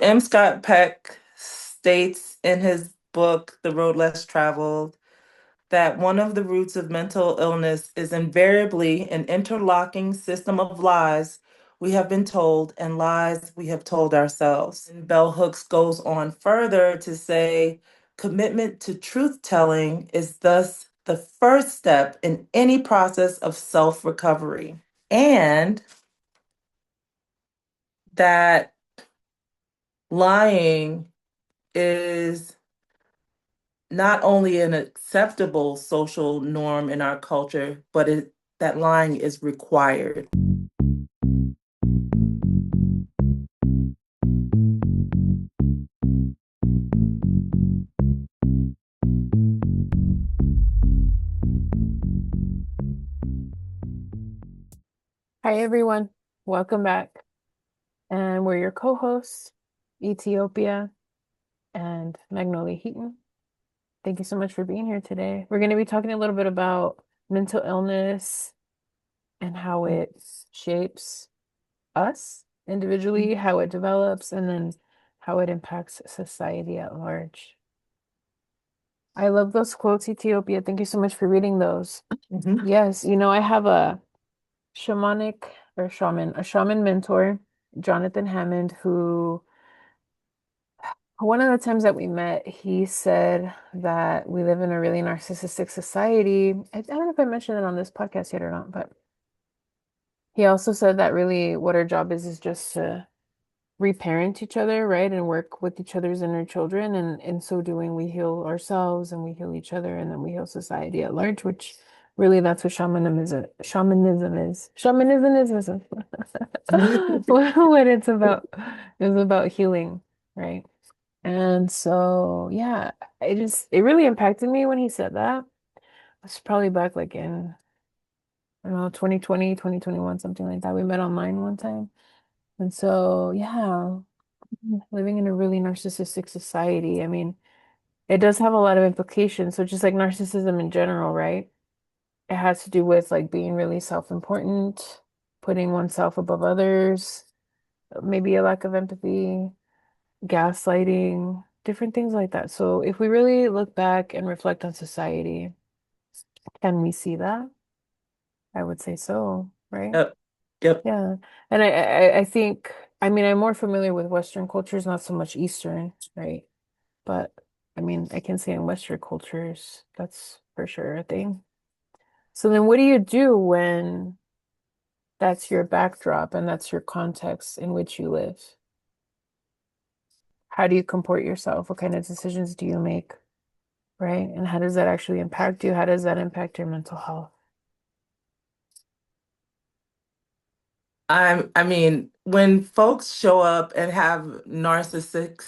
M. Scott Peck states in his book, The Road Less Traveled, that one of the roots of mental illness is invariably an interlocking system of lies we have been told and lies we have told ourselves. And Bell Hooks goes on further to say commitment to truth telling is thus the first step in any process of self recovery. And that lying is not only an acceptable social norm in our culture, but that lying is required. Hi, everyone. Welcome back. And we're your co-hosts, Ethiopia and Magnolia Heaton. Thank you so much for being here today. We're going to be talking a little bit about mental illness and how it shapes us individually, how it develops, and then how it impacts society at large. I love those quotes, Ethiopia. Thank you so much for reading those. Mhm. Yes, I have shamanic a shaman mentor, Jonathan Hammond, who one of the times that we met, he said that we live in a really narcissistic society. I don't know if I mentioned it on this podcast yet or not, but he also said that really what our job is just to reparent each other, right? And work with each other's inner children. And in so doing, we heal ourselves and we heal each other and then we heal society at large, which really that's what shamanism is. Shamanism is what it's about. It's about healing, right? And so, yeah, it really impacted me when he said that. It's probably back like in, I don't know, 2020, 2021, something like that. We met online one time. And so, yeah, living in a really narcissistic society, I mean, it does have a lot of implications. So just like narcissism in general, right? It has to do with like being really self-important, putting oneself above others, maybe a lack of empathy, gaslighting, different things like that. So if we really look back and reflect on society, can we see that? I would say so, right? Yep. Yep. Yeah. And I think, I mean, I'm more familiar with Western cultures, not so much Eastern, right? But I mean, I can say in Western cultures, that's for sure a thing. So then what do you do when that's your backdrop and that's your context in which you live? How do you comport yourself? What kind of decisions do you make? Right? And how does that actually impact you? How does that impact your mental health? I mean, when folks show up and have narcissistic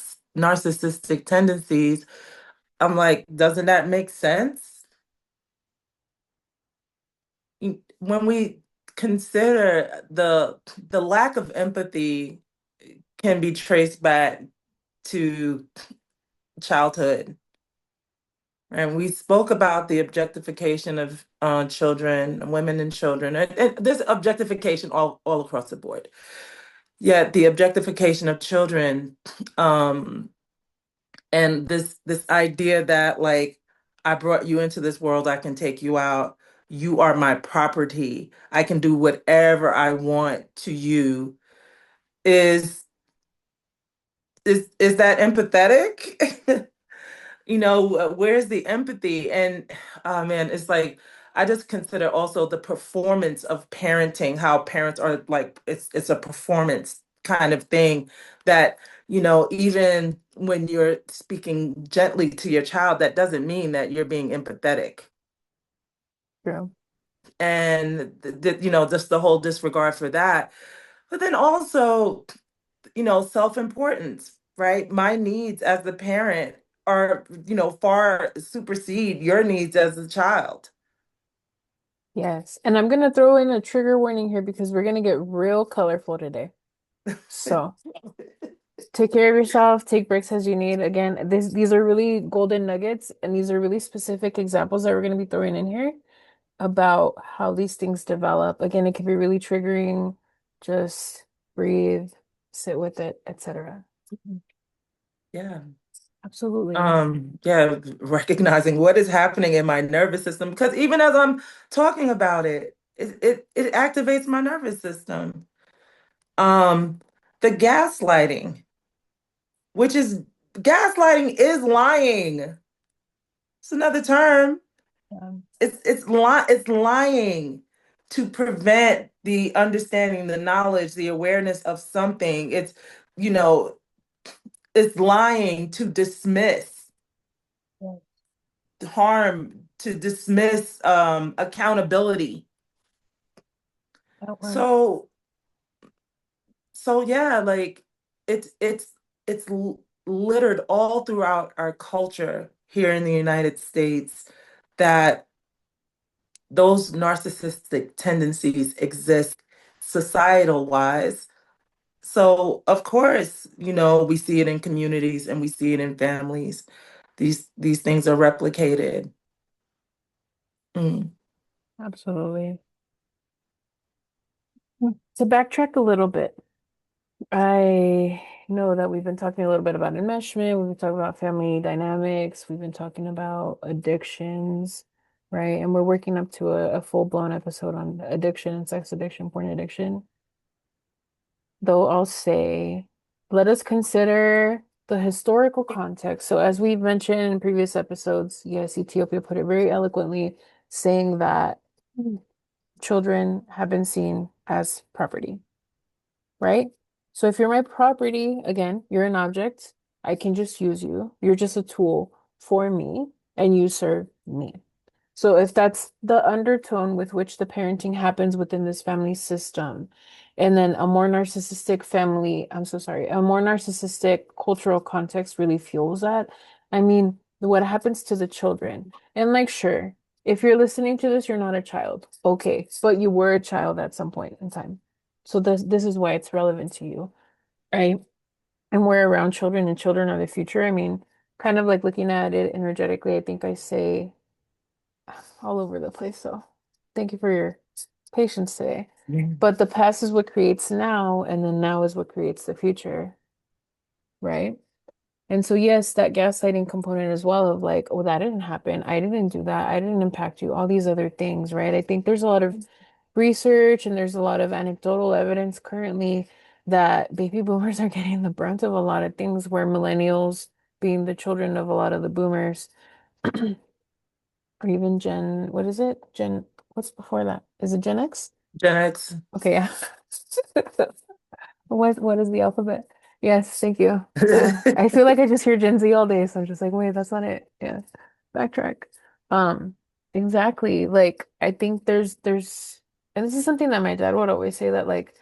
tendencies, I'm like, doesn't that make sense? When we consider the lack of empathy can be traced back to childhood. And we spoke about the objectification of children, women and children. And there's objectification all across the board. Yet the objectification of children, um, and this idea that like I brought you into this world, I can take you out. You are my property. I can do whatever I want to you. Is is that empathetic? Where's the empathy? And oh man, it's like I just consider also the performance of parenting, how parents are like it's a performance kind of thing that, even when you're speaking gently to your child, that doesn't mean that you're being empathetic. True. And just the whole disregard for that. But then also, self-importance, right? My needs as the parent are, far supersede your needs as a child. Yes. And I'm gonna throw in a trigger warning here because we're gonna get real colorful today. So take care of yourself, take breaks as you need. Again, these are really golden nuggets, and these are really specific examples that we're gonna be throwing in here about how these things develop. Again, it can be really triggering. Just breathe, sit with it, etc. Yeah. Absolutely. Yeah, recognizing what is happening in my nervous system because even as I'm talking about it, it activates my nervous system. Um, the gaslighting, which is gaslighting is lying. It's another term. Yeah. It's lying to prevent the understanding, the knowledge, the awareness of something. You know, it's lying to dismiss Yeah. harm, to dismiss accountability. Outward. So so yeah, like it's littered all throughout our culture here in the United States that those narcissistic tendencies exist societal wise. So of course, we see it in communities and we see it in families. These things are replicated. Mm. Absolutely. To backtrack a little bit, I know that we've been talking a little bit about enmeshment, we've been talking about family dynamics, we've been talking about addictions, right? And we're working up to a full-blown episode on addiction and sex addiction, porn addiction. Though I'll say, let us consider the historical context. So, as we've mentioned in previous episodes, yes, Ethiopia put it very eloquently, saying that children have been seen as property, right? So if you're my property, again, you're an object. I can just use you. You're just a tool for me, and you serve me. So if that's the undertone with which the parenting happens within this family system, and then a more narcissistic family, I'm so sorry, a more narcissistic cultural context really fuels that. I mean, what happens to the children? And like, sure, if you're listening to this, you're not a child. Okay, but you were a child at some point in time. So this is why it's relevant to you, right? And we're around children and children are the future. I mean, kind of like looking at it energetically, I think I say all over the place. So thank you for your patience today. But the past is what creates now, and then now is what creates the future, right? And so, yes, that gaslighting component as well of like, oh, that didn't happen. I didn't do that. I didn't impact you. All these other things, right? I think there's a lot of research and there's a lot of anecdotal evidence currently that baby boomers are getting the brunt of a lot of things, where millennials, being the children of a lot of the boomers, or even what is it? What's before that? Is it Gen X? Gen X. Okay, yeah. What is the alphabet? Yes, thank you. I feel like I just hear Gen Z all day, so I'm just like, wait, that's not it. Yeah. Backtrack. Um, exactly. Like I think there's and this is something that my dad would always say, that like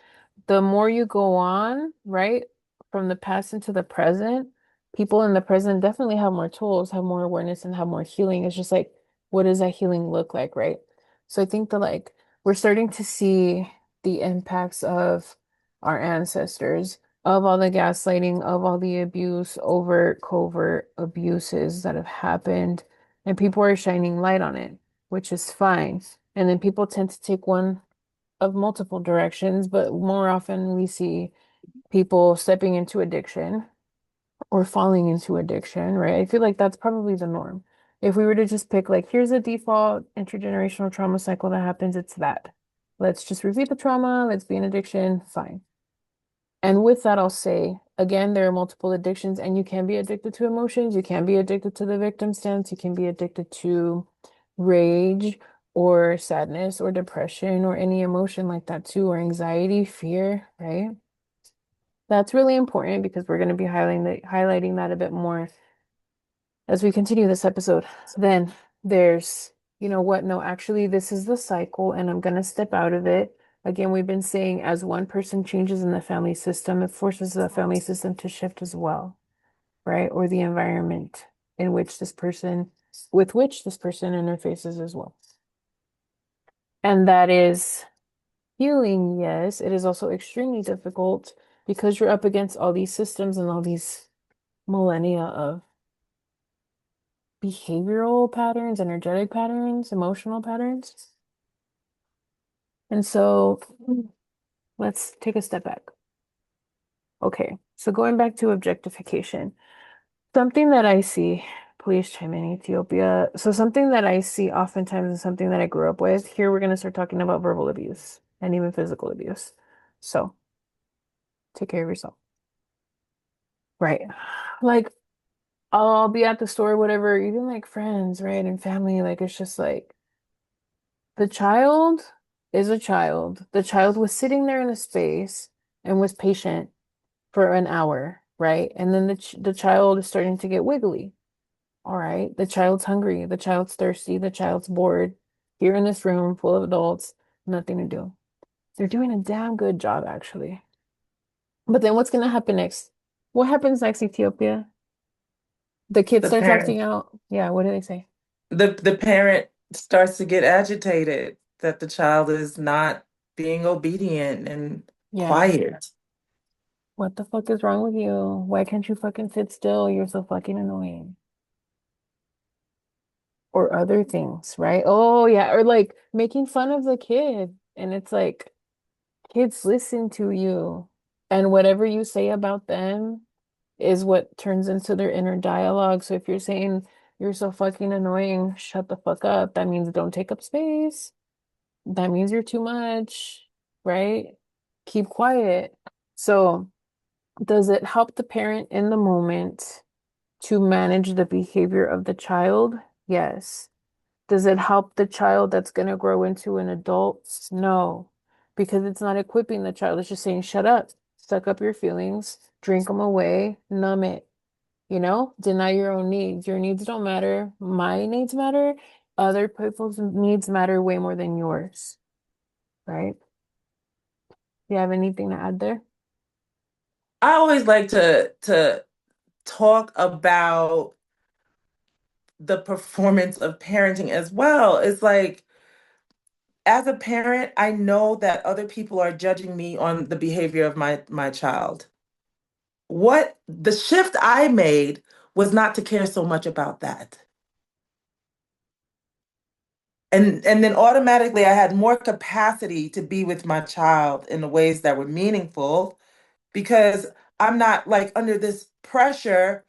the more you go on, right, from the past into the present, people in the present definitely have more tools, have more awareness, and have more healing. It's just like, what does that healing look like, right? So I think that like we're starting to see the impacts of our ancestors, of all the gaslighting, of all the abuse, overt, covert abuses that have happened, and people are shining light on it, which is fine. And then people tend to take one of multiple directions, but more often we see people stepping into addiction or falling into addiction, right? I feel like that's probably the norm. If we were to just pick, like, here's a default intergenerational trauma cycle that happens, it's that. Let's just repeat the trauma, let's be in addiction, fine. And with that, I'll say, again, there are multiple addictions, and you can be addicted to emotions. You can be addicted to the victim stance. You can be addicted to rage or sadness or depression or any emotion like that too, or anxiety, fear, right? That's really important because we're going to be highlighting that a bit more as we continue this episode. Then there's, you know what? No, actually, this is the cycle, and I'm going to step out of it. Again, we've been saying as one person changes in the family system, it forces the family system to shift as well, right? Or the environment in which with which this person interfaces as well. And that is healing, yes. It is also extremely difficult because you're up against all these systems and all these millennia of behavioral patterns, energetic patterns, emotional patterns. And so let's take a step back. Okay, so going back to objectification, something that I see, please chime in, Ethiopia. So something that I see oftentimes and something that I grew up with, here we're going to start talking about verbal abuse and even physical abuse. So take care of yourself. Right. Like I'll be at the store, whatever, even like friends, right? And family, like it's just like the child is a child. The child was sitting there in a space and was patient for an hour, right? And then the child is starting to get wiggly. All right. The child's hungry. The child's thirsty. The child's bored. Here in this room full of adults, nothing to do. They're doing a damn good job, actually. But then what's going to happen next? What happens next, Ethiopia? The kid The starts parent, acting out. Yeah, what do they say? the parent starts to get agitated that the child is not being obedient and Yeah. quiet. What the fuck is wrong with you? Why can't you fucking sit still? You're so fucking annoying. Or other things, right? Oh, yeah. Or like making fun of the kid. And it's like, kids listen to you. And whatever you say about them is what turns into their inner dialogue. So if you're saying you're so fucking annoying, shut the fuck up. That means don't take up space. That means you're too much, right? Keep quiet. So does it help the parent in the moment to manage the behavior of the child? Yes. Does it help the child that's going to grow into an adult? No, because it's not equipping the child. It's just saying, shut up, suck up your feelings, drink them away, numb it, deny your own needs. Your needs don't matter. My needs matter. Other people's needs matter way more than yours, right? You have anything to add there? I always like to talk about the performance of parenting as well. It's like as a parent, I know that other people are judging me on the behavior of my child. What the shift I made was not to care so much about that. And then automatically I had more capacity to be with my child in the ways that were meaningful because I'm not like under this pressure,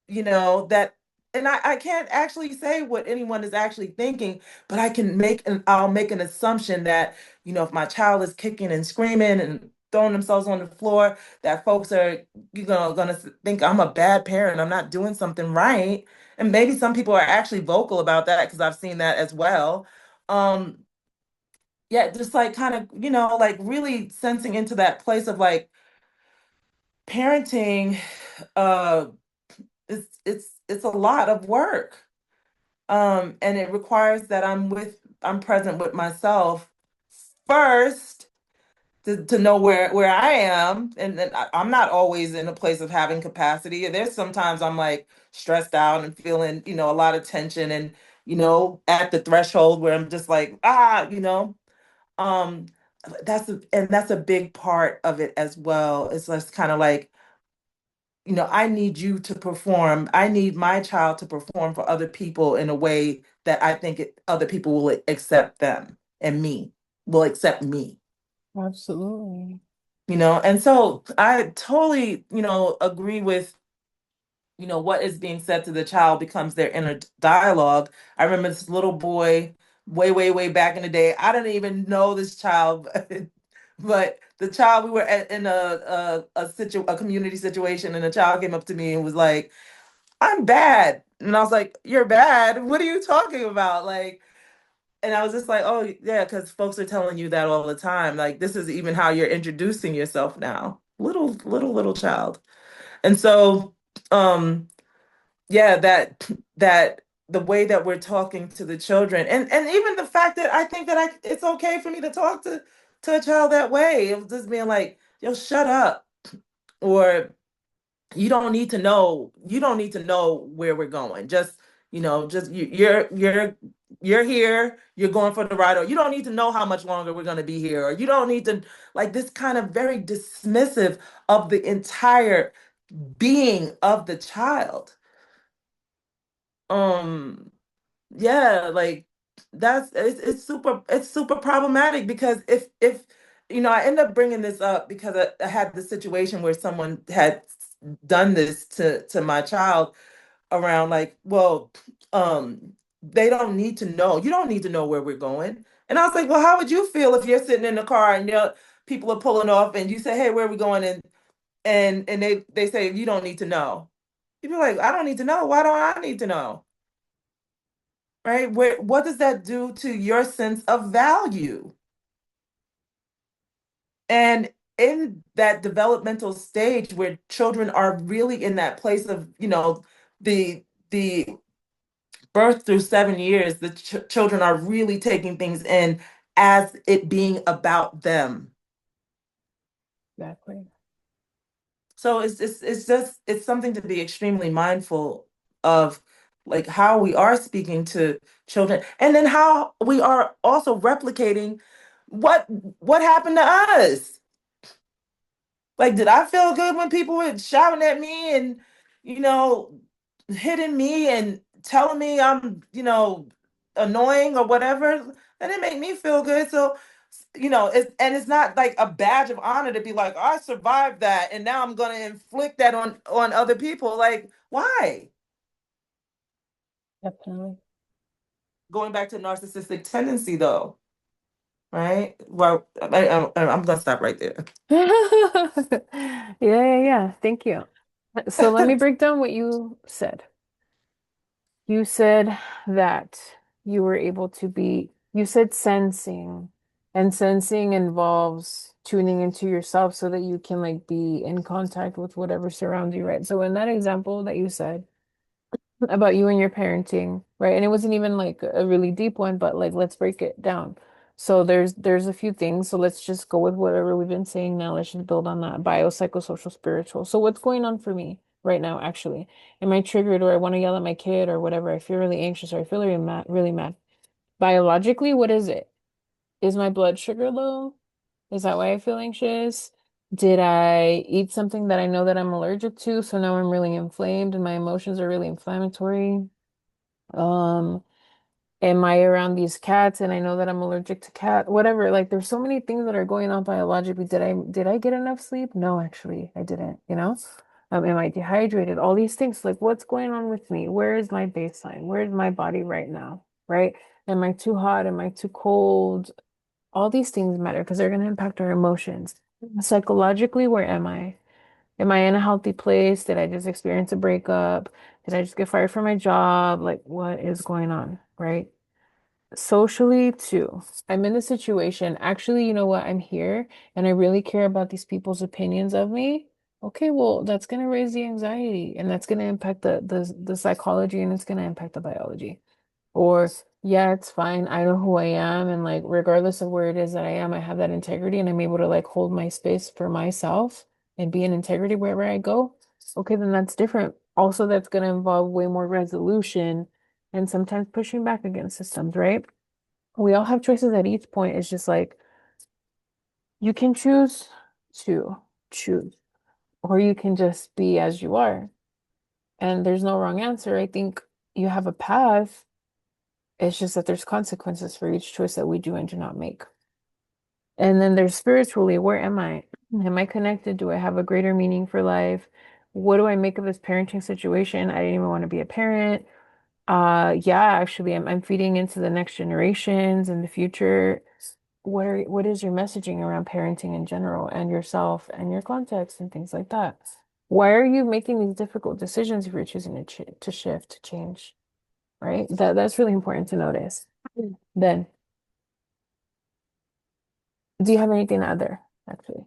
that, and I can't actually say what anyone is actually thinking, but I'll make an assumption that, if my child is kicking and screaming and throwing themselves on the floor, that folks are, gonna think I'm a bad parent, I'm not doing something right. And maybe some people are actually vocal about that because I've seen that as well. Um, yeah, just like kind of, like really sensing into that place of like parenting, uh, it's a lot of work. And it requires that I'm present with myself first to know where I am. And I'm not always in a place of having capacity. There's sometimes I'm like stressed out and feeling, a lot of tension and, at the threshold where I'm just like, um, that's a big part of it as well. It's just kind of like, I need you to perform. I need my child to perform for other people in a way that I think other people will accept them and me will accept me, Absolutely. And so I totally, agree with, what is being said to the child becomes their inner dialogue. I remember this little boy way, way, way back in the day. I didn't even know this child, but the child we were in a community situation, and the child came up to me and was like, I'm bad. And I was like, you're bad? What are you talking about? Like, and I was just like, oh, yeah, because folks are telling you that all the time. Like, this is even how you're introducing yourself now. Little, little, little child. And so, um, yeah, that the way that we're talking to the children, and even the fact that I think that it's okay for me to talk to a child that way. Of just being like, yo, shut up. Or you don't need to know where we're going. Just, just you're here, you're going for the ride, or you don't need to know how much longer we're going to be here, or you don't need to, like, this kind of very dismissive of the entire being of the child. um yeah, like it's super problematic because if I end up bringing this up because I had the situation where someone had done this to my child around like, well, they don't need to know. You don't need to know where we're going. And I was like, well, how would you feel if you're sitting in the car and people are pulling off and you say, hey, where are we going? And they say you don't need to know. You'd be like, I don't need to know. Why don't I need to know? Right? What does that do to your sense of value? And in that developmental stage where children are really in that place of, the birth through 7 years, the children are really taking things in as it being about them. Exactly. So it's something to be extremely mindful of, like how we are speaking to children, and then how we are also replicating what what happened to us. Like, did I feel good when people were shouting at me and, you know, hitting me and telling me I'm, annoying or whatever? That didn't make me feel good. So, it's not like a badge of honor to be like, I survived that and now I'm gonna inflict that on other people. Like, why? Definitely. Going back to narcissistic tendency though, right? Well, I'm gonna stop right there. Yeah, yeah, yeah. Thank you. So let me break down what you said. You said that you were able to you said sensing, and sensing involves tuning into yourself so that you can like be in contact with whatever surrounds you, right? So in that example that you said about you and your parenting, right? And it wasn't even like a really deep one, but like let's break it down. So there's a few things. So let's just go with whatever we've been saying now. Let's just build on that biopsychosocial spiritual. So what's going on for me right now, actually? Am I triggered or I want to yell at my kid or whatever? I feel really anxious or I feel really mad, really mad. Biologically, what is it? Is my blood sugar low? Is that why I feel anxious? Did I eat something that I know that I'm allergic to? So now I'm really inflamed and my emotions are really inflammatory. Um, am I around these cats and I know that I'm allergic to cat, whatever. Like there's so many things that are going on biologically. Did I get enough sleep? No, actually, I didn't, you know? Am I dehydrated? All these things, like what's going on with me? Where is my baseline? Where is my body right now? Right? Am I too hot? Am I too cold? All these things matter because they're going to impact our emotions. Psychologically, where am I? Am I in a healthy place? Did I just experience a breakup? Did I just get fired from my job? Like, what is going on? Right? Socially, too. I'm in this situation. Actually, you know what? I'm here and I really care about these people's opinions of me. Okay, well, that's going to raise the anxiety and that's going to impact the psychology and it's going to impact the biology. Or, yeah, it's fine. I know who I am. And like, regardless of where it is that I am, I have that integrity and I'm able to like hold my space for myself and be in integrity wherever I go. Okay, then that's different. Also, that's going to involve way more resolution and sometimes pushing back against systems, right? We all have choices at each point. It's just like you can choose to choose, or you can just be as you are. And there's no wrong answer. I think you have a path. It's just that there's consequences for each choice that we do and do not make. And then there's spiritually, where am I? Am I connected? Do I have a greater meaning for life? What do I make of this parenting situation? I didn't even want to be a parent. Yeah, actually, I'm feeding into the next generations and the future. What is your messaging around parenting in general and yourself and your context and things like that? Why are you making these difficult decisions if you're choosing to shift, to change, right? That's really important to notice. Then, do you have anything to add there, actually?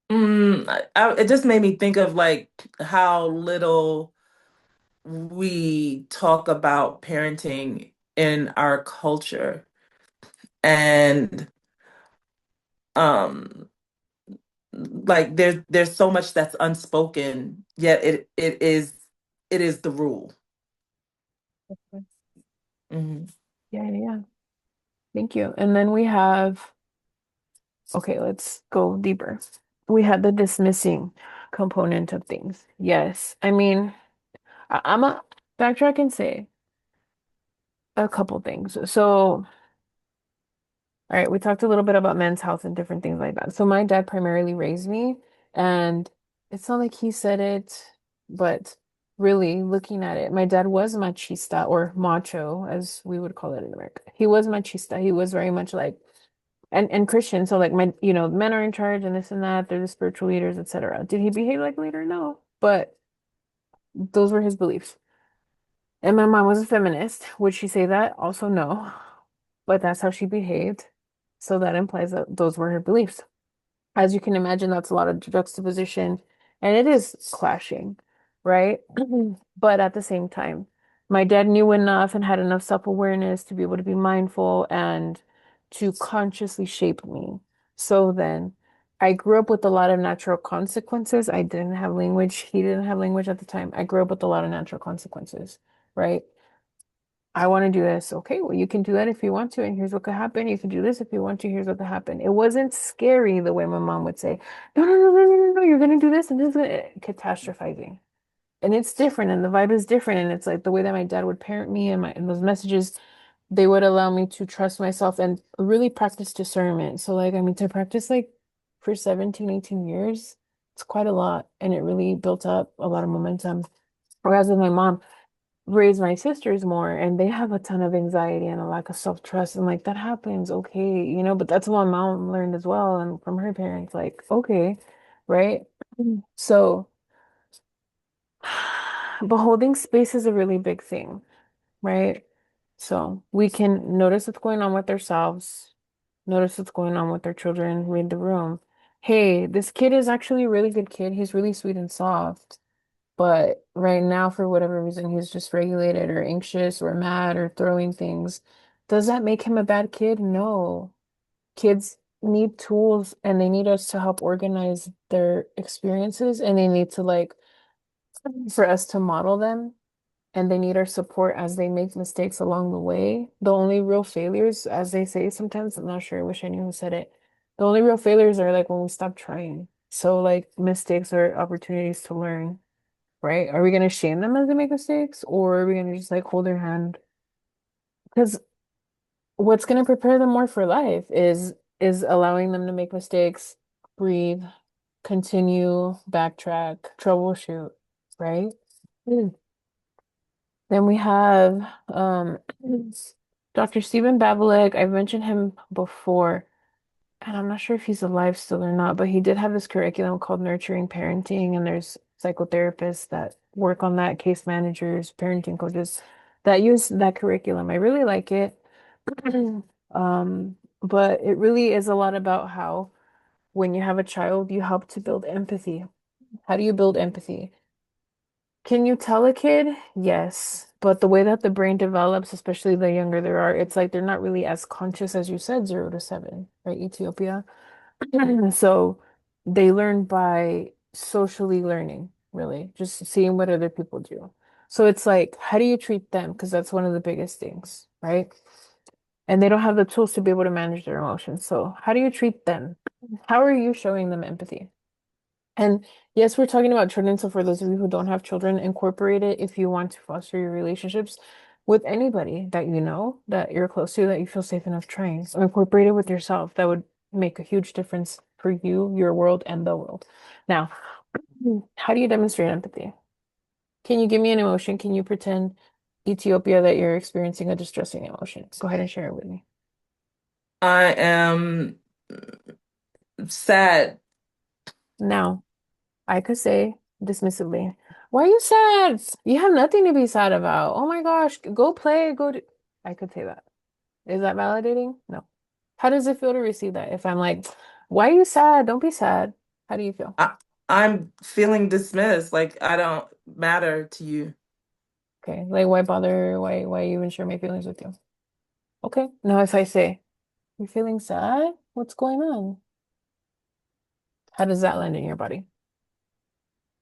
It just made me think of like how little we talk about parenting in our culture. And um like there's so much that's unspoken, yet it is the rule. Mhm. Yeah, yeah, yeah. Thank you. And then we have, okay, let's go deeper. We had the dismissing component of things. Yes. I mean, I'm a backtrack and say a couple things. So All right, we talked a little bit about men's health and different things like that. So my dad primarily raised me, and it's not like he said it, but really looking at it, my dad was machista or macho, as we would call it in America. He was machista. He was very much like and Christian. So like my, men are in charge and this and that. They're the spiritual leaders, etc. Did he behave like a leader? No, but those were his beliefs. And my mom was a feminist. Would she say that? Also, no. But that's how she behaved. So that implies that those were her beliefs. As you can imagine, that's a lot of juxtaposition and it is clashing, right? But at the same time, my dad knew enough and had enough self-awareness to be able to be mindful and to consciously shape me. So then I grew up with a lot of natural consequences. I didn't have language. He didn't have language at the time. I grew up with a lot of natural consequences, right? I want to do this. Okay, well, you can do that if you want to, and here's what could happen. You can do this if you want to, here's what could happen. It wasn't scary the way my mom would say, no, no, no, no, no, no, no, you're gonna do this and this is catastrophizing. And it's different, and the vibe is different. And it's like the way that my dad would parent me and those messages, they would allow me to trust myself and really practice discernment. So like, I mean, to practice like for 17, 18 years, it's quite a lot. And it really built up a lot of momentum. Whereas with my mom, raise my sisters more and they have a ton of anxiety and a lack of self-trust and like that happens, okay, but that's what my mom learned as well and from her parents, like, okay, right? So but holding space is a really big thing, right? So we can notice what's going on with ourselves, notice what's going on with our children, read the room. Hey, this kid is actually a really good kid, he's really sweet and soft. But right now, for whatever reason, he's just regulated or anxious or mad or throwing things. Does that make him a bad kid? No. Kids need tools and they need us to help organize their experiences and they need to like for us to model them and they need our support as they make mistakes along the way. The only real failures, as they say sometimes, I'm not sure, I wish I knew who said it. The only real failures are like when we stop trying. So like mistakes are opportunities to learn. Right? Are we going to shame them as they make mistakes, or are we going to just like hold their hand? Because what's going to prepare them more for life is allowing them to make mistakes, breathe, continue, backtrack, troubleshoot, right? Mm. Then we have Dr. Stephen Babalek. I've mentioned him before. And I'm not sure if he's alive still or not, but he did have this curriculum called Nurturing Parenting, and there's psychotherapists that work on that, case managers, parenting coaches that use that curriculum. I really like it. But it really is a lot about how when you have a child, you help to build empathy. How do you build empathy? Can you tell a kid? Yes. But the way that the brain develops, especially the younger they are, it's like they're not really as conscious as you said, 0 to 7, right? Ethiopia. So they learn by socially learning, really, just seeing what other people do. So it's like, how do you treat them? Because that's one of the biggest things, right? And they don't have the tools to be able to manage their emotions. So how do you treat them? How are you showing them empathy? And yes, we're talking about children. So for those of you who don't have children, incorporate it if you want to foster your relationships with anybody that you know, that you're close to, that you feel safe enough trying. So incorporate it with yourself. That would make a huge difference for you, your world, and the world. Now, how do you demonstrate empathy? Can you give me an emotion? Can you pretend Ethiopia that you're experiencing a distressing emotion? Go ahead and share it with me. I am sad. Now, I could say dismissively, why are you sad? You have nothing to be sad about. Oh my gosh, go play, go do. I could say that. Is that validating? No. How does it feel to receive that? If I'm like, why are you sad? Don't be sad. How do you feel? I, I'm feeling dismissed, like I don't matter to you. Okay, like why bother? Why even share my feelings with you? Okay. Now if I say, you're feeling sad? What's going on? How does that land in your body?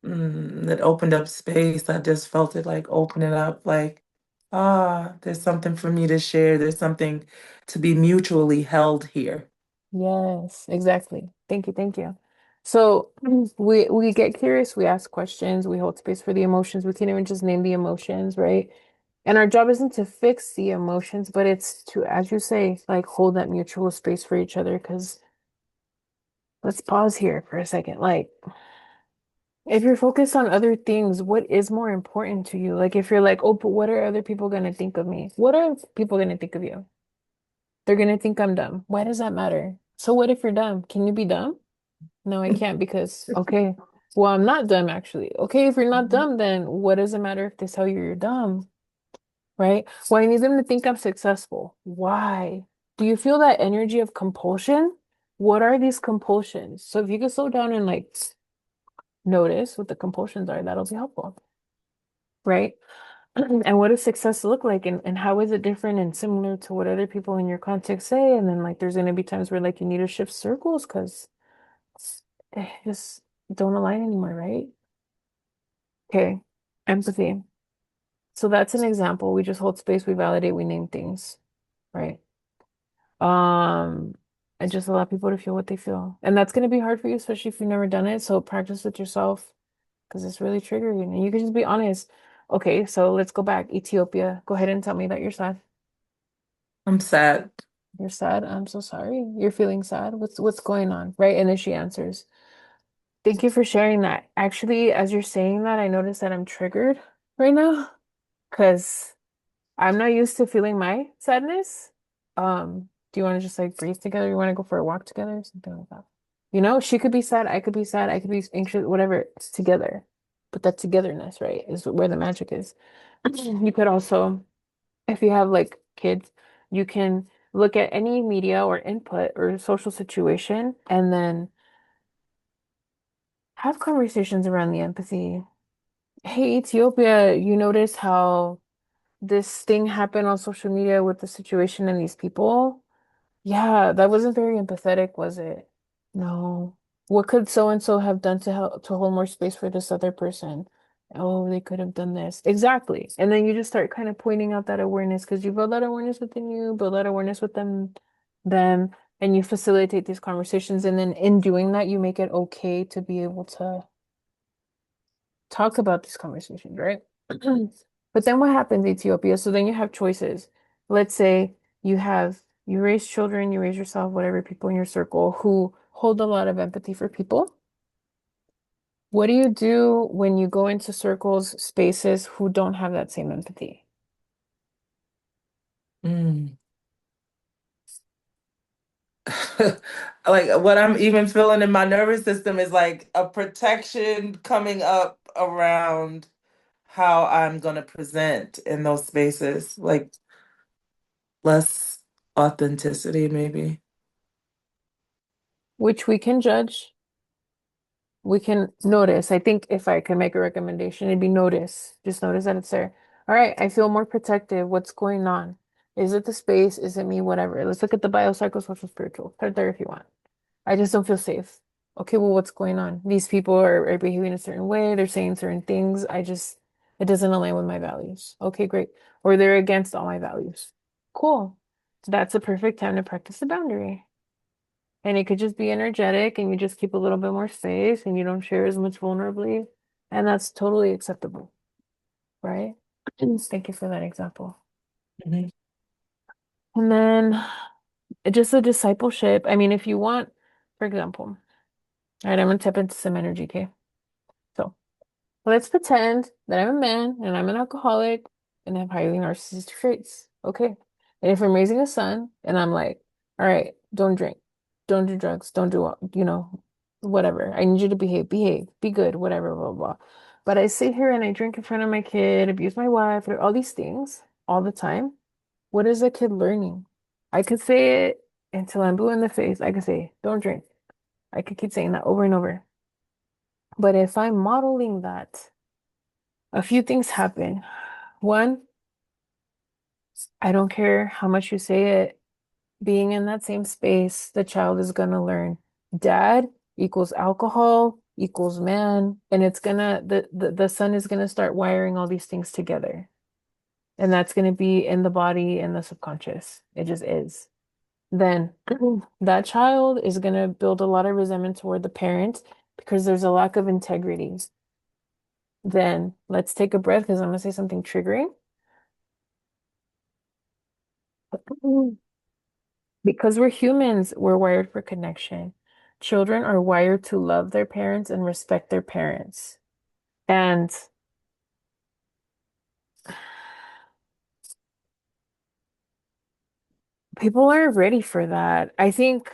It opened up space. I just felt it like opening up, like, there's something for me to share. There's something to be mutually held here. Yes, exactly. Thank you, thank you. So we get curious, we ask questions, we hold space for the emotions. We can even just name the emotions, right? And our job isn't to fix the emotions, but it's to, as you say, like hold that mutual space for each other. Because let's pause here for a second. Like, if you're focused on other things, what is more important to you? Like, if you're like, oh, but what are other people going to think of me? What are people going to think of you? They're going to think I'm dumb. Why does that matter? So, what if you're dumb? Can you be dumb? No, I can't because, okay, well, I'm not dumb actually. Okay, if you're not dumb, then what does it matter if they tell you you're dumb? Right? Well, I need them to think I'm successful. Why? Do you feel that energy of compulsion? What are these compulsions? So if you can slow down and like notice what the compulsions are, that'll be helpful, right? And what does success look like and how is it different and similar to what other people in your context say? And then like there's gonna be times where like you need to shift circles because they just don't align anymore, right? Okay. Empathy. So that's an example. We just hold space, we validate, we name things, right? Um, and just allow people to feel what they feel. And that's going to be hard for you, especially if you've never done it. So practice with yourself because it's really triggering. And you can just be honest. Okay, so let's go back. Ethiopia. Go ahead and tell me that you're sad. I'm sad. You're sad. I'm so sorry. You're feeling sad. What's going on? Right? And then she answers. Thank you for sharing that. Actually, as you're saying that, I noticed that I'm triggered right now because I'm not used to feeling my sadness. Do you want to just like breathe together? You want to go for a walk together or something like that? You know, she could be sad, I could be sad, I could be anxious, whatever, it's together. But that togetherness, right, is where the magic is. You could also, if you have like kids, you can look at any media or input or social situation and then have conversations around the empathy. Hey, Ethiopia, you notice how this thing happened on social media with the situation and these people. Yeah, that wasn't very empathetic, was it? No. What could so and so have done to help to hold more space for this other person? Oh, they could have done this. Exactly. And then you just start kind of pointing out that awareness because you build that awareness within you, build that awareness with them, and you facilitate these conversations. And then in doing that, you make it okay to be able to talk about these conversations, right? But then what happens, Ethiopia? So then you have choices. Let's say you raise children, you raise yourself, whatever, people in your circle who hold a lot of empathy for people. What do you do when you go into circles, spaces who don't have that same empathy? Mm. Like what I'm even feeling in my nervous system is like a protection coming up around how I'm gonna present in those spaces, like less authenticity, maybe. Which we can judge, we can notice. I think if I can make a recommendation, it'd be notice. Just notice that it's there. All right, I feel more protective. What's going on? Is it the space? Is it me? Whatever. Let's look at the biopsychosocial spiritual. Put it there if you want. I just don't feel safe. Okay, well, what's going on? These people are behaving a certain way. They're saying certain things. It doesn't align with my values. Okay, great. Or they're against all my values. Cool. That's a perfect time to practice the boundary. And it could just be energetic and you just keep a little bit more space and you don't share as much vulnerably. And that's totally acceptable, right? Thank you for that example. Mhm. And then just a discipleship. I mean, if you want, for example, all right, I'm gonna tap into some energy, okay? So let's pretend that I'm a man and I'm an alcoholic and I have highly narcissistic traits. Okay. And if I'm raising a son and I'm like, all right, don't drink, don't do drugs, don't do, whatever. I need you to behave, be good, whatever, blah, blah. But I sit here and I drink in front of my kid, abuse my wife, all these things all the time. What is a kid learning? I could say it until I'm blue in the face. I could say, don't drink. I could keep saying that over and over. But if I'm modeling that, a few things happen. One, I don't care how much you say it, being in that same space, the child is gonna learn dad equals alcohol equals man, and it's gonna the son is gonna start wiring all these things together. And that's gonna be in the body and the subconscious. It just is. Then that child is gonna build a lot of resentment toward the parent because there's a lack of integrity. Then let's take a breath because I'm gonna say something triggering. Because we're humans, we're wired for connection. Children are wired to love their parents and respect their parents. And people aren't ready for that. I think,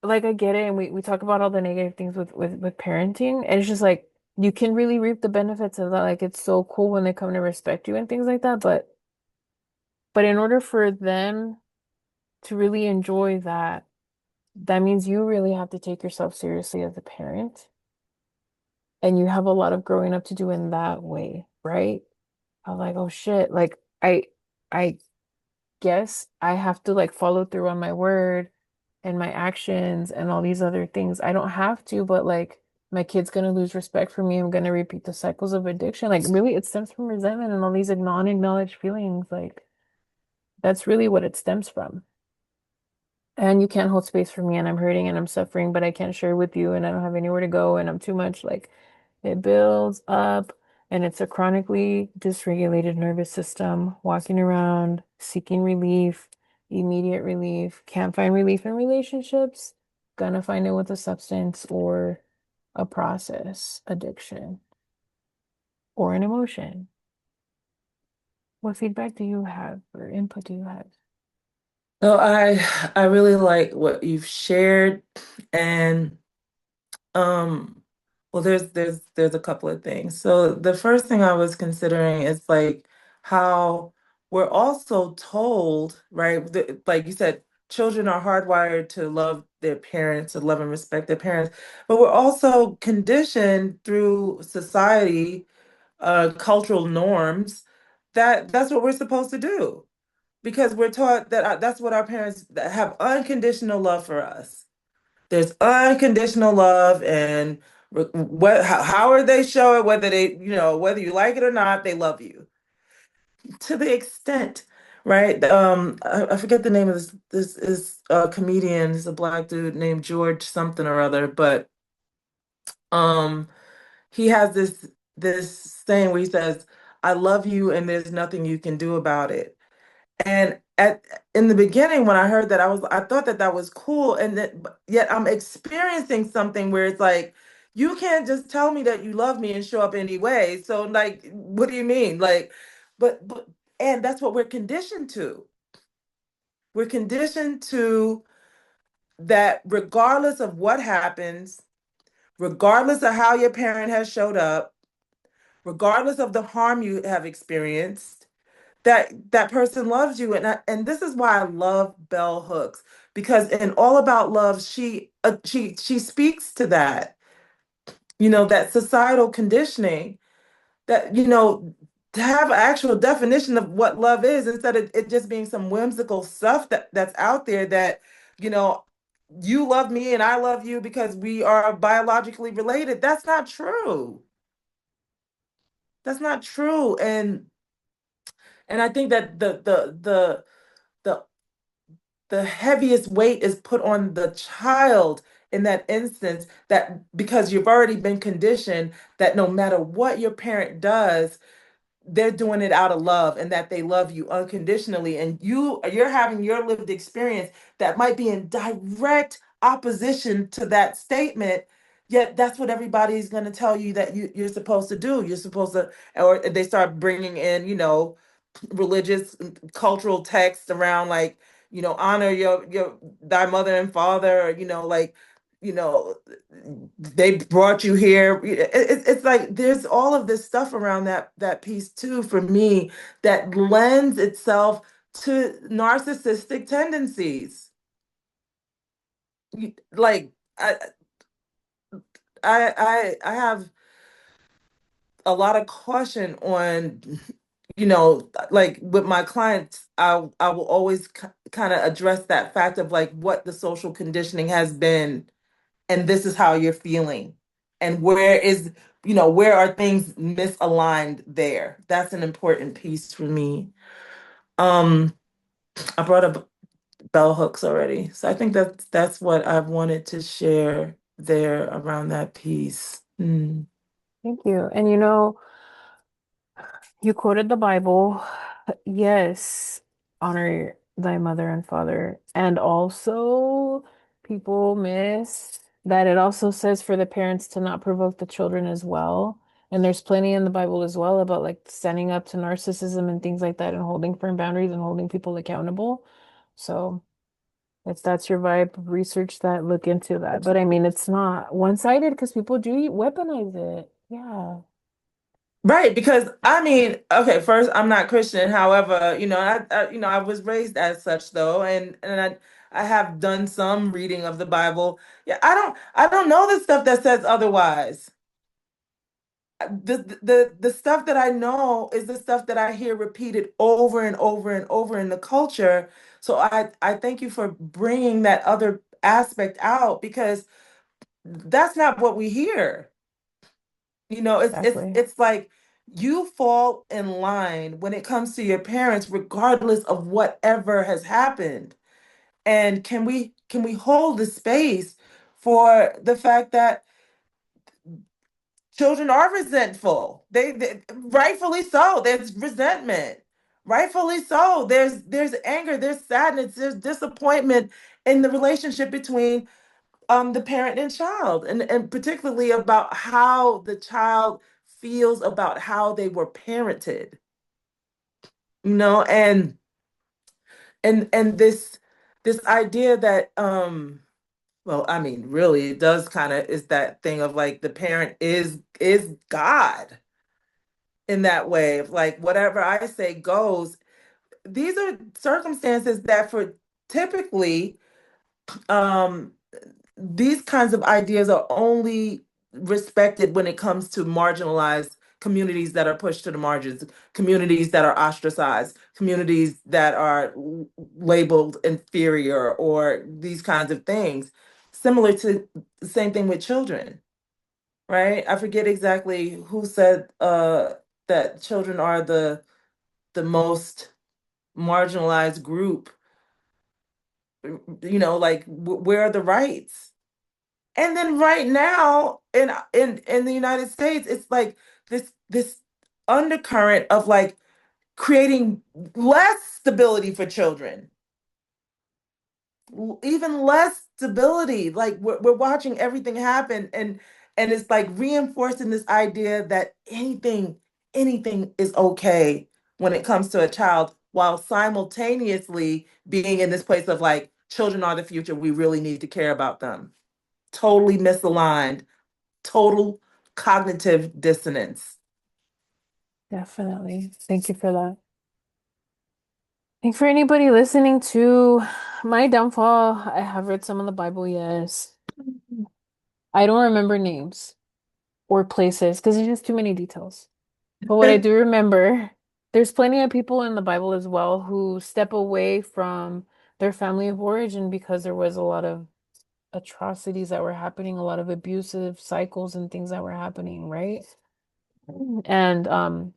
like, I get it, and we talk about all the negative things with parenting, and it's just like you can really reap the benefits of that. Like, it's so cool when they come to respect you and things like that. But in order for them to really enjoy that, that means you really have to take yourself seriously as a parent, and you have a lot of growing up to do in that way, right? I was like, oh shit, like I guess I have to like follow through on my word and my actions and all these other things. I don't have to, but like my kid's gonna lose respect for me. I'm gonna repeat the cycles of addiction. Like really, it stems from resentment and all these non-acknowledged feelings. Like that's really what it stems from. And you can't hold space for me, and I'm hurting and I'm suffering, but I can't share with you, and I don't have anywhere to go, and I'm too much. Like it builds up, and it's a chronically dysregulated nervous system walking around seeking relief, immediate relief, can't find relief in relationships, gonna find it with a substance or a process, addiction, or an emotion. What feedback do you have or input do you have? So I really like what you've shared, and um well, there's a couple of things. So the first thing I was considering is like how we're also told, right? Like you said, children are hardwired to love their parents, to love and respect their parents, but we're also conditioned through society, cultural norms, that that's what we're supposed to do because we're taught that that's what our parents that have unconditional love for us. There's unconditional love, and what how are they show it, whether they, whether you like it or not, they love you to the extent, right? I forget the name of this is a comedian. He's a black dude named George something or other, but um he has this saying where he says, "I love you, and there's nothing you can do about it." And at in the beginning, when I heard that, I thought that that was cool, and that but yet I'm experiencing something where it's like, you can't just tell me that you love me and show up anyway. So like, what do you mean? Like, but and that's what we're conditioned to. We're conditioned to that regardless of what happens, regardless of how your parent has showed up, regardless of the harm you have experienced, that person loves you. And this is why I love Bell Hooks, because in All About Love she speaks to that, that societal conditioning, that to have an actual definition of what love is, instead of it just being some whimsical stuff that's out there, that you know you love me and I love you because we are biologically related. That's not true. That's not true. And I think that the the heaviest weight is put on the child in that instance, that because you've already been conditioned that no matter what your parent does, they're doing it out of love, and that they love you unconditionally, and you're having your lived experience that might be in direct opposition to that statement, yet that's what everybody's going to tell you that you're supposed to do. You're supposed to, or they start bringing in, religious cultural texts around, like, honor your thy mother and father, or, like, you know they brought you here. It's like there's all of this stuff around that piece too, for me, that lends itself to narcissistic tendencies. Like, I have a lot of caution on, like with my clients, I will always kind of address that fact of like what the social conditioning has been, and this is how you're feeling, and where are things misaligned there. That's an important piece for me. Um, I brought up bell hooks already, so I think that's what I've wanted to share there around that piece. Mm. Thank you. And you quoted the Bible. Yes, honor thy mother and father. And also, people miss that it also says for the parents to not provoke the children as well. And there's plenty in the Bible as well about like standing up to narcissism and things like that and holding firm boundaries and holding people accountable. So if that's your vibe, research that, look into that. But I mean, it's not one-sided because people do weaponize it. Yeah, Right, because I mean, okay, first I'm not Christian. However, I was raised as such though, and I have done some reading of the Bible. Yeah, I don't know the stuff that says otherwise. The stuff that I know is the stuff that I hear repeated over and over and over in the culture. So I thank you for bringing that other aspect out because that's not what we hear. exactly. It's like you fall in line when it comes to your parents, regardless of whatever has happened. And can we hold the space for the fact that children are resentful? They rightfully so. There's resentment. Rightfully so. There's anger, there's sadness, there's disappointment in the relationship between the parent and child, and particularly about how the child feels about how they were parented, and this idea that well, I mean, really it does kind of is that thing of like the parent is God in that way of like whatever I say goes. These are circumstances that for typically um these kinds of ideas are only respected when it comes to marginalized communities that are pushed to the margins, communities that are ostracized, communities that are labeled inferior, or these kinds of things. Similar to the same thing with children, right? I forget exactly who said that children are the most marginalized group. Like where are the rights? And then right now in the United States, it's like this undercurrent of like creating less stability for children, even less stability. Like we're watching everything happen, and it's like reinforcing this idea that anything is okay when it comes to a child, while simultaneously being in this place of like children are the future. We really need to care about them. Totally misaligned, total cognitive dissonance. Definitely. Thank you for that. I think for anybody listening to my downfall, I have read some of the Bible, yes. I don't remember names or places because there's just too many details. But what I do remember, there's plenty of people in the Bible as well who step away from their family of origin because there was a lot of atrocities that were happening, a lot of abusive cycles and things that were happening, right? And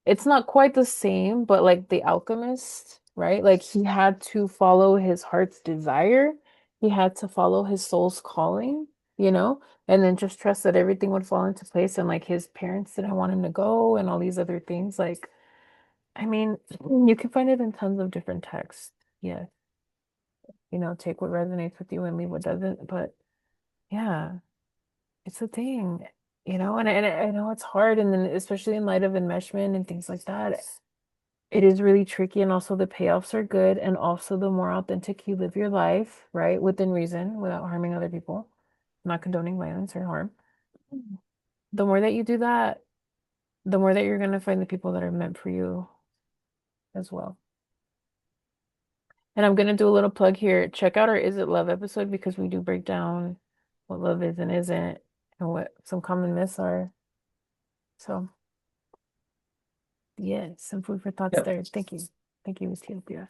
it's not quite the same, but like the alchemist, right? Like he had to follow his heart's desire. He had to follow his soul's calling, you know, and then just trust that everything would fall into place. And like his parents didn't want him to go and all these other things. Like, I mean, you can find it in tons of different texts. Yeah. Take what resonates with you and leave what doesn't. But yeah, it's a thing, and I know it's hard. And then especially in light of enmeshment and things like that. It is really tricky, and also the payoffs are good, and also the more authentic you live your life, right, within reason, without harming other people, not condoning violence or harm. The more that you do that, the more that you're going to find the people that are meant for you as well. And I'm going to do a little plug here. Check out our Is It Love episode because we do break down what love is and isn't and what some common myths are. So, yeah, some food for thoughts Yep. there. Thank you. Thank you, Ethiopia.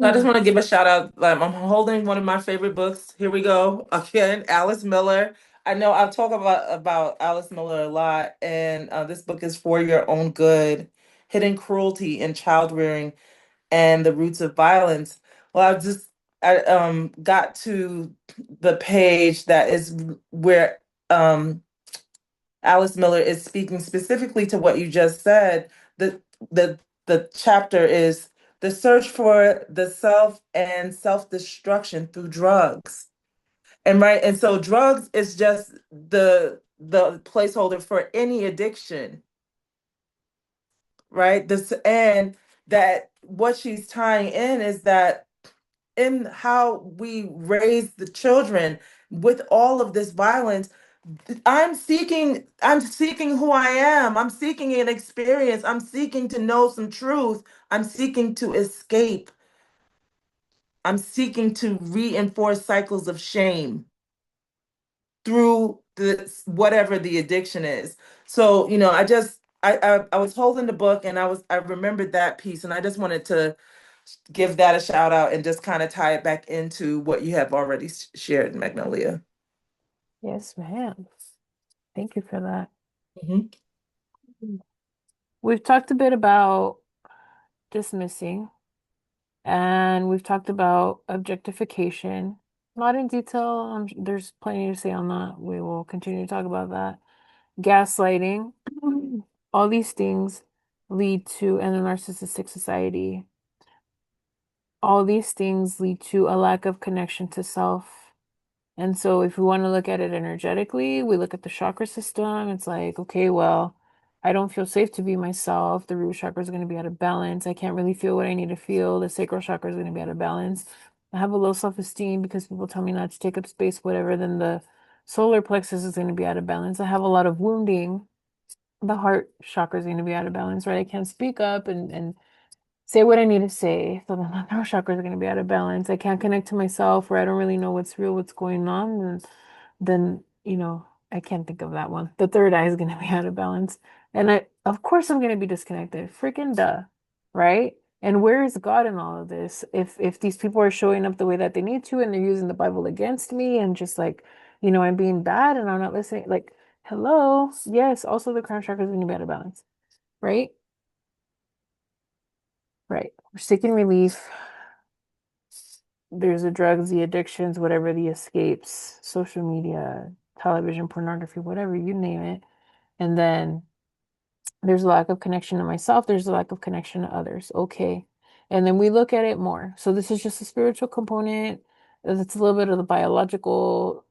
I just want to give a shout out. I'm holding one of my favorite books. Here we go again, Alice Miller. I know I've talked about Alice Miller a lot, and this book is For Your Own Good: Hidden Cruelty in Child Rearing and the Roots of Violence. Well, I got to the page that is where Alice Miller is speaking specifically to what you just said. The the chapter is the search for the self and self-destruction through drugs. And right, and so drugs is just the placeholder for any addiction, right? This and that what she's tying in is that in how we raise the children with all of this violence, I'm seeking who I am. I'm seeking an experience. I'm seeking to know some truth. I'm seeking to escape. I'm seeking to reinforce cycles of shame through the whatever the addiction is. So, I was holding the book and I remembered that piece and I just wanted to give that a shout out and just kind of tie it back into what you have already shared, Magnolia. Yes, ma'am. Thank you for that. Mhm. We've talked a bit about dismissing, and we've talked about objectification. Not in detail. There's plenty to say on that. We will continue to talk about that. Gaslighting. All these things lead to, in a narcissistic society, all these things lead to a lack of connection to self. And so if we want to look at it energetically, we look at the chakra system. It's like, okay, well, I don't feel safe to be myself. The root chakra is going to be out of balance. I can't really feel what I need to feel. The sacral chakra is going to be out of balance. I have a low self-esteem because people tell me not to take up space, whatever. Then the solar plexus is going to be out of balance. I have a lot of wounding. The heart chakra is going to be out of balance, right? I can't speak up and say what I need to say. So then my throat chakra is going to be out of balance. I can't connect to myself, or I don't really know what's real, what's going on. And then, I can't think of that one. The third eye is going to be out of balance. And of course, I'm going to be disconnected. Freaking duh. Right? And where is God in all of this? If these people are showing up the way that they need to and they're using the Bible against me and just like, I'm being bad and I'm not listening, like, hello. Yes, also the crown chakra is going to be out of balance. Right? Right. We're seeking relief. There's the drugs, the addictions, whatever, the escapes, social media, television, pornography, whatever, you name it. And then there's a lack of connection to myself. There's a lack of connection to others. Okay. And then we look at it more. So this is just a spiritual component. It's a little bit of the biological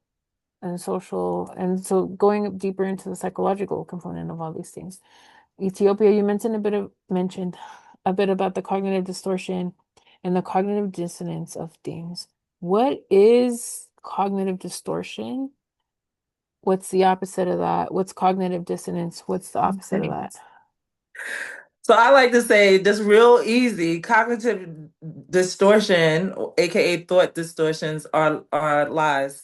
and social. And so going deeper into the psychological component of all these things. Ethiopia, you mentioned a bit about the cognitive distortion and the cognitive dissonance of things. What is cognitive distortion? What's the opposite of that? What's cognitive dissonance? What's the opposite of that? So I like to say just real easy, cognitive distortion, aka thought distortions, are lies,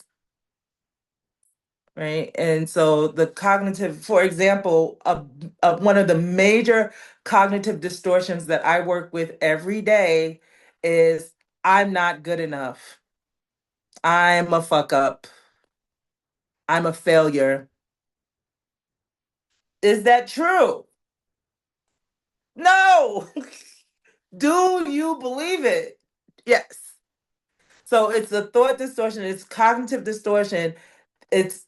right? And so the cognitive, for example, one of the major cognitive distortions that I work with every day is I'm not good enough. I'm a fuck up. I'm a failure. Is that true? No. Do you believe it? Yes. So it's a thought distortion, it's cognitive distortion. It's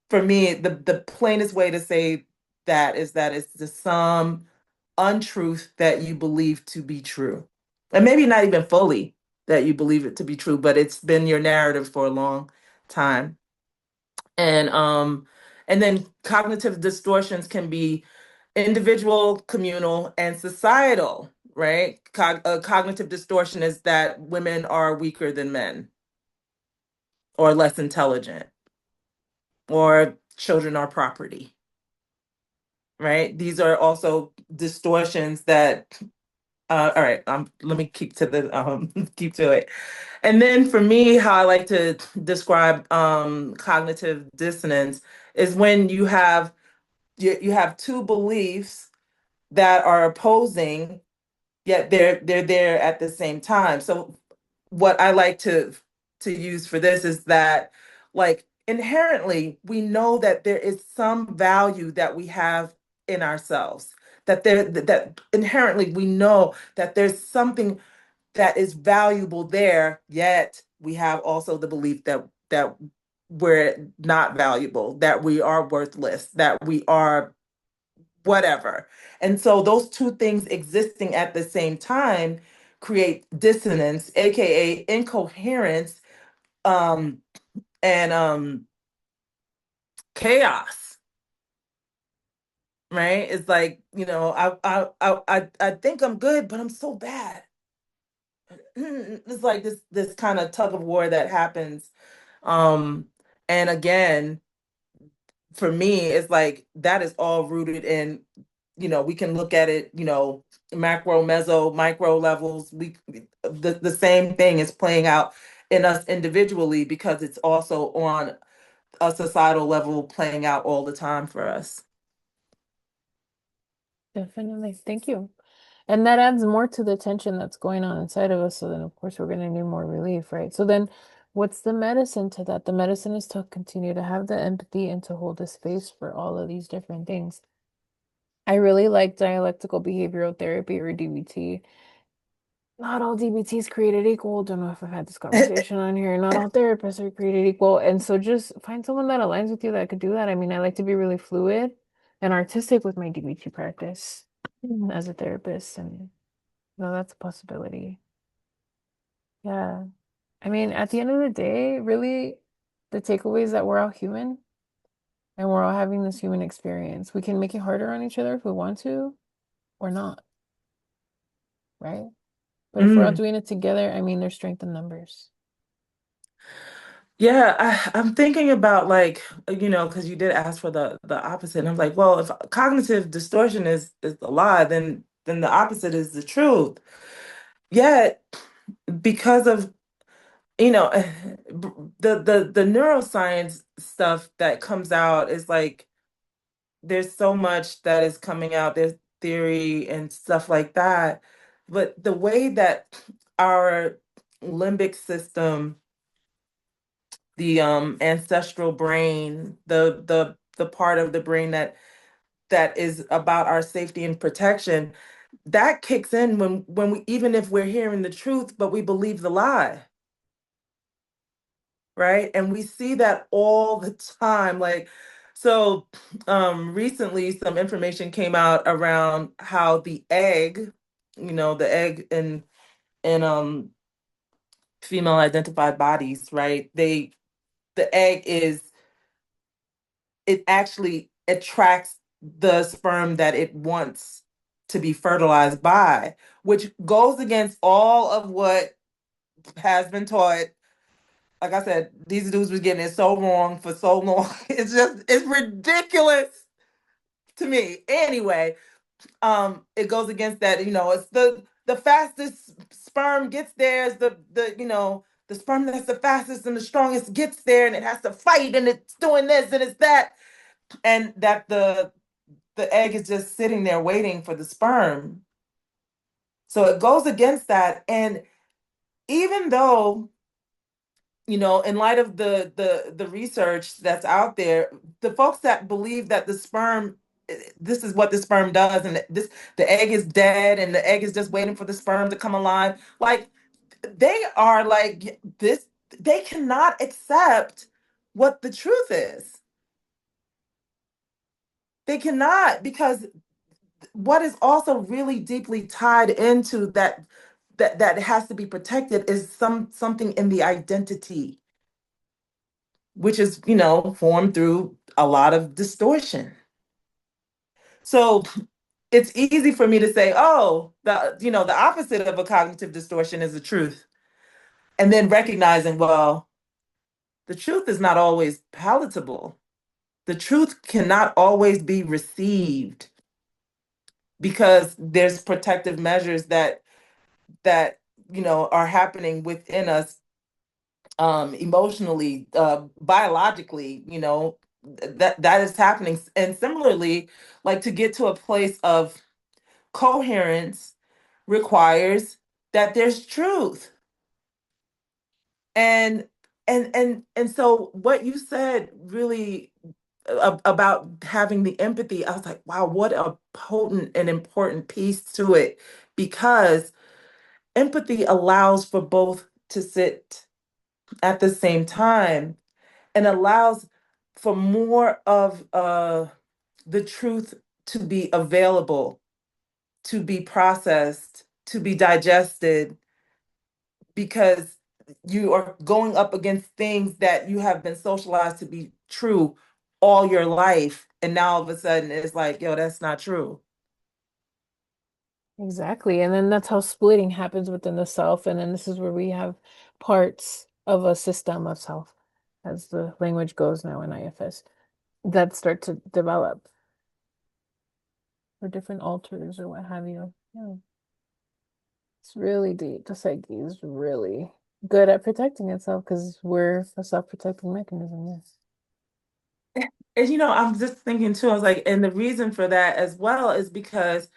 for me, the plainest way to say that it's just some untruth that you believe to be true. And maybe not even fully that you believe it to be true, but it's been your narrative for a long time. And and then cognitive distortions can be individual, communal, and societal, right? Cognitive distortion is that women are weaker than men or less intelligent or children are property, right? These are also distortions that all right, let me keep to the keep to it. And then for me, how I like to describe cognitive dissonance is when you have two beliefs that are opposing, yet they're there at the same time. So what I like to use for this is that like inherently we know that there is some value that we have in ourselves. That inherently we know that there's something that is valuable there, yet we have also the belief that we're not valuable, that we are worthless, that we are whatever. And so those two things existing at the same time create dissonance, aka incoherence, um, and chaos. Right? It's like, I think I'm good, but I'm so bad. It's like this kind of tug of war that happens. Um, and again, for me, it's like that is all rooted in, we can look at it, macro, meso, micro levels. The same thing is playing out in us individually because it's also on a societal level playing out all the time for us. Definitely. Thank you. And that adds more to the tension that's going on inside of us. So then, of course, we're going to need more relief, right? So then, what's the medicine to that? The medicine is to continue to have the empathy and to hold the space for all of these different things. I really like dialectical behavioral therapy or DBT. Not all DBT is created equal. Don't know if I've had this conversation on here. Not all therapists are created equal. And so just find someone that aligns with you that could do that. I mean, I like to be really fluid and artistic with my DBT practice as a therapist. And no, that's a possibility. Yeah. I mean, at the end of the day, really, the takeaway is that we're all human and we're all having this human experience. We can make it harder on each other if we want to or not, right? But if we're all Mm. doing it together, I mean, there's strength in numbers. Yeah, I'm thinking about like, because you did ask for the opposite. And I'm like, well, if cognitive distortion is the lie, then the opposite is the truth. Yet, because of, the neuroscience stuff that comes out is like there's so much that is coming out. There's theory and stuff like that. But the way that our limbic system, the ancestral brain, the part of the brain that is about our safety and protection, that kicks in when we, even if we're hearing the truth, but we believe the lie, right? And we see that all the time. Like, so recently some information came out around how the egg, the egg in female identified bodies, right? The egg is, it actually attracts the sperm that it wants to be fertilized by, which goes against all of what has been taught. Like I said, these dudes was getting it so wrong for so long. It's ridiculous to me. Anyway, it goes against that, it's the fastest sperm gets there is the sperm that's the fastest and the strongest gets there and it has to fight and it's doing this and it's that. And that the egg is just sitting there waiting for the sperm. So it goes against that. And even though, in light of the research that's out there, the folks that believe that the sperm, this is what the sperm does, and the egg is dead, and the egg is just waiting for the sperm to come alive, like they are like this, they cannot accept what the truth is. They cannot, because what is also really deeply tied into that has to be protected is something in the identity, which is, formed through a lot of distortion. So it's easy for me to say, oh, the opposite of a cognitive distortion is the truth. And then recognizing, well, the truth is not always palatable. The truth cannot always be received because there's protective measures that are happening within us, emotionally, biologically, that is happening. And similarly, like to get to a place of coherence requires that there's truth. And and so what you said really, about having the empathy, I was like, wow, what a potent and important piece to it, because empathy allows for both to sit at the same time and allows for more of the truth to be available, to be processed. to be digested because you are going up against things that you have been socialized to be true all your life. And now all of a sudden it's like, yo, that's not true. Exactly. And then that's how splitting happens within the self. And then this is where we have parts of a system of self, as the language goes now in IFS, that start to develop, or different alters or what have you. Yeah. It's really deep. The psyche is really good at protecting itself because we're a self-protecting mechanism. Yes. And I'm just thinking too, I was like, and the reason for that as well is because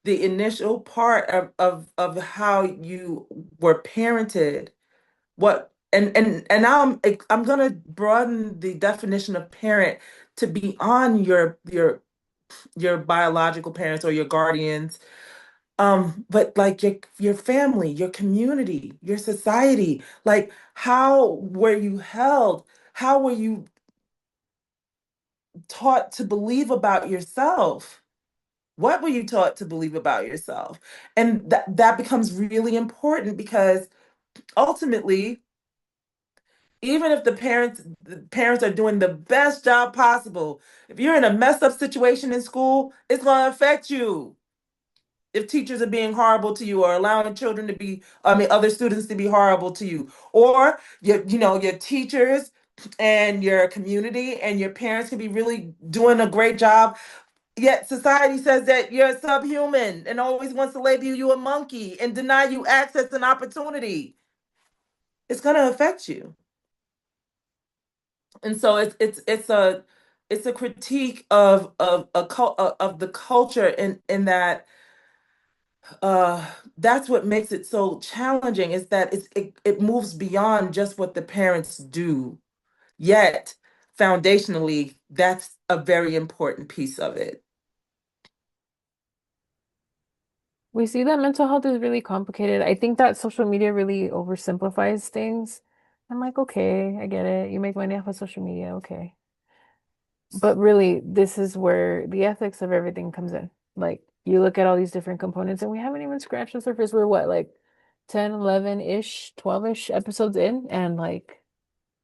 the initial part of how you were parented, what and now I'm gonna broaden the definition of parent to beyond your biological parents or your guardians, but like your family, your community, your society, like how were you held? How were you taught to believe about yourself? What were you taught to believe about yourself? And that becomes really important because ultimately, even if the parents are doing the best job possible, if you're in a messed up situation in school, it's going to affect you. If teachers are being horrible to you or allowing children to be, I mean, other students to be horrible to you, or your teachers and your community and your parents can be really doing a great job. Yet society says that you're subhuman and always wants to label you a monkey and deny you access and opportunity. It's going to affect you. And so it's a critique of the culture in that uh that's what makes it so challenging is that it moves beyond just what the parents do. Yet foundationally, that's a very important piece of it. We see that mental health is really complicated. I think that social media really oversimplifies things. I'm like, okay, I get it. You make money off of social media, okay. But really, this is where the ethics of everything comes in. Like, you look at all these different components, and we haven't even scratched the surface. We're what, like 10, 11-ish, 12-ish episodes in? And like,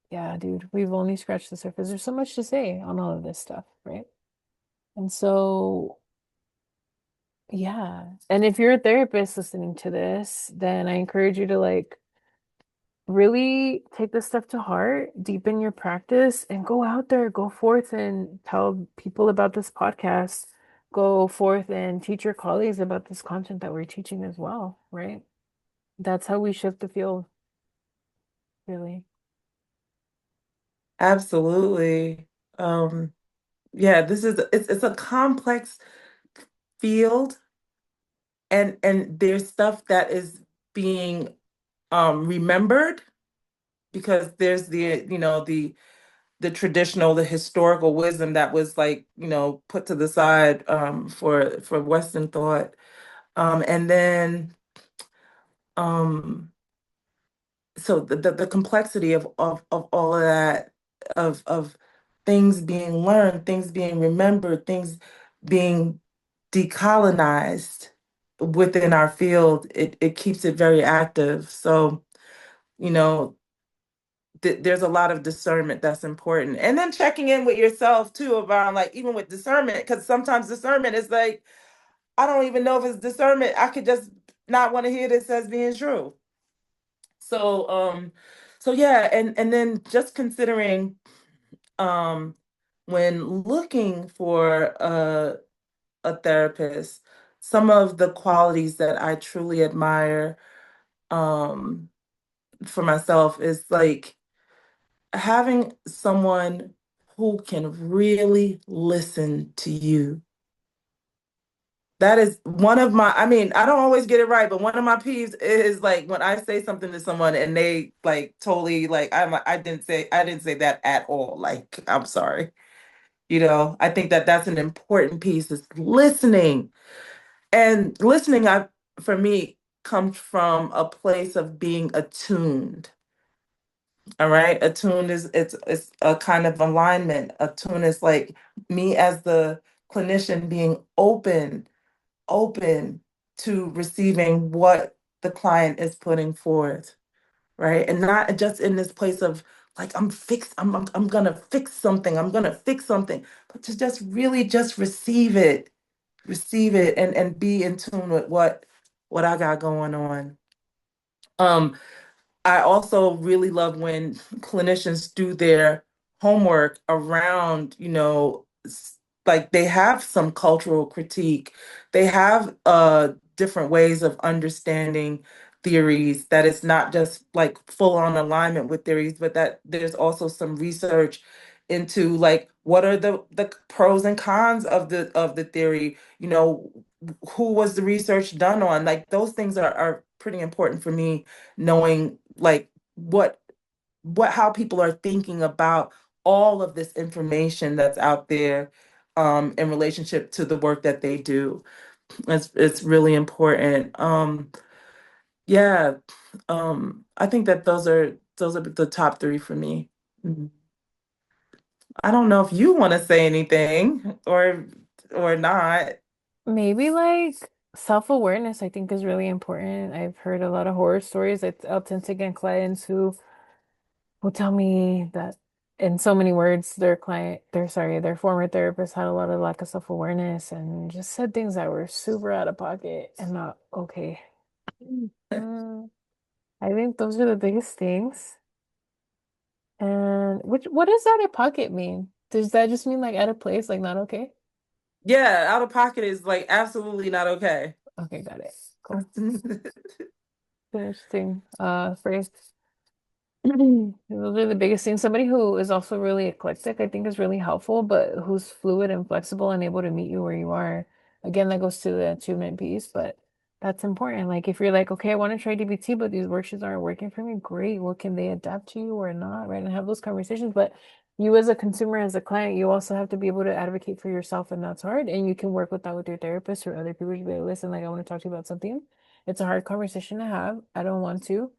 yeah, dude, we've only scratched the surface. There's so much to say on all of this stuff, right? And so, yeah. And if you're a therapist listening to this, then I encourage you to like really take this stuff to heart, deepen your practice, and go out there, go forth and tell people about this podcast. Go forth and teach your colleagues about this content that we're teaching as well, right? That's how we shift the field, really. Absolutely. Um, yeah, it's a complex field, and there's stuff that is being remembered because there's the traditional, the historical wisdom that was like, put to the side for Western thought. And then um so the complexity of all of that, of things being learned, things being remembered, things being decolonized within our field, it keeps it very active. So, you know, there's a lot of discernment that's important. And then checking in with yourself too around like even with discernment, because sometimes discernment is like, I don't even know if it's discernment. I could just not want to hear this as being true. So so yeah, and then just considering um when looking for a therapist, some of the qualities that I truly admire um for myself is like having someone who can really listen to you. That is one of my, I mean, I don't always get it right, but one of my peeves is like when I say something to someone and they like totally like I didn't say that at all. Like, I'm sorry. I think that that's an important piece is listening. And listening for me comes from a place of being attuned. All right. Attuned is it's a kind of alignment. Attuned is like me as the clinician being open to receiving what the client is putting forth, right? And not just in this place of like I'm gonna fix something, I'm gonna fix something, but to just really just receive it and be in tune with what I got going on. Um, I also really love when clinicians do their homework around, like they have some cultural critique. They have different ways of understanding theories, that it's not just like full on alignment with theories, but that there's also some research into like what are the pros and cons of the theory, who was the research done on? Like those things are pretty important for me, knowing like what how people are thinking about all of this information that's out there in relationship to the work that they do. It's really important. Yeah, I think that those are the top three for me. Mhm. I don't know if you want to say anything or not. Maybe like self-awareness, I think is really important. I've heard a lot of horror stories. I'll tend to get clients who will tell me that in so many words, their former therapist had a lot of lack of self-awareness and just said things that were super out of pocket and not okay. Mm, I think those are the biggest things. And what does out of pocket mean? Does that just mean like out of place, like not okay? Yeah, out of pocket is like absolutely not okay. Okay, got it. Cool. Interesting phrase. Those are the biggest things. Somebody who is also really eclectic, I think, is really helpful, but who's fluid and flexible and able to meet you where you are. Again, that goes to the attunement piece, but that's important. Like if you're like, okay, I want to try DBT, but these worksheets aren't working for me, great. Well, can they adapt to you or not? Right. And have those conversations. But you as a consumer, as a client, you also have to be able to advocate for yourself, and that's hard. And you can work with that with your therapist or other people to be like, listen, like I want to talk to you about something. It's a hard conversation to have. I don't want to.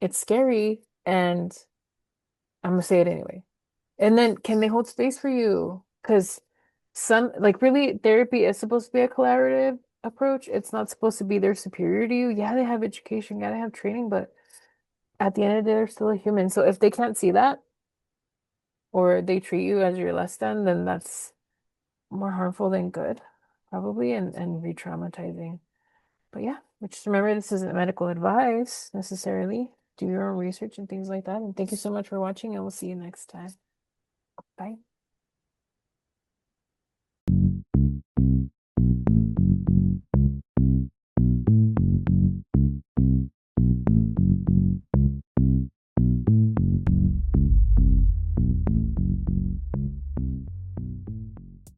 It's scary, and I'm gonna say it anyway. And then can they hold space for you? Because some like really therapy is supposed to be a collaborative approach. It's not supposed to be their superior to you. Yeah, they have education, yeah, they have training, but at the end of the day, they're still a human. So if they can't see that or they treat you as you're less than, then that's more harmful than good, probably, and re-traumatizing. But yeah, but just remember this isn't medical advice necessarily. Do your own research and things like that. And thank you so much for watching, and we'll see you next time. Bye.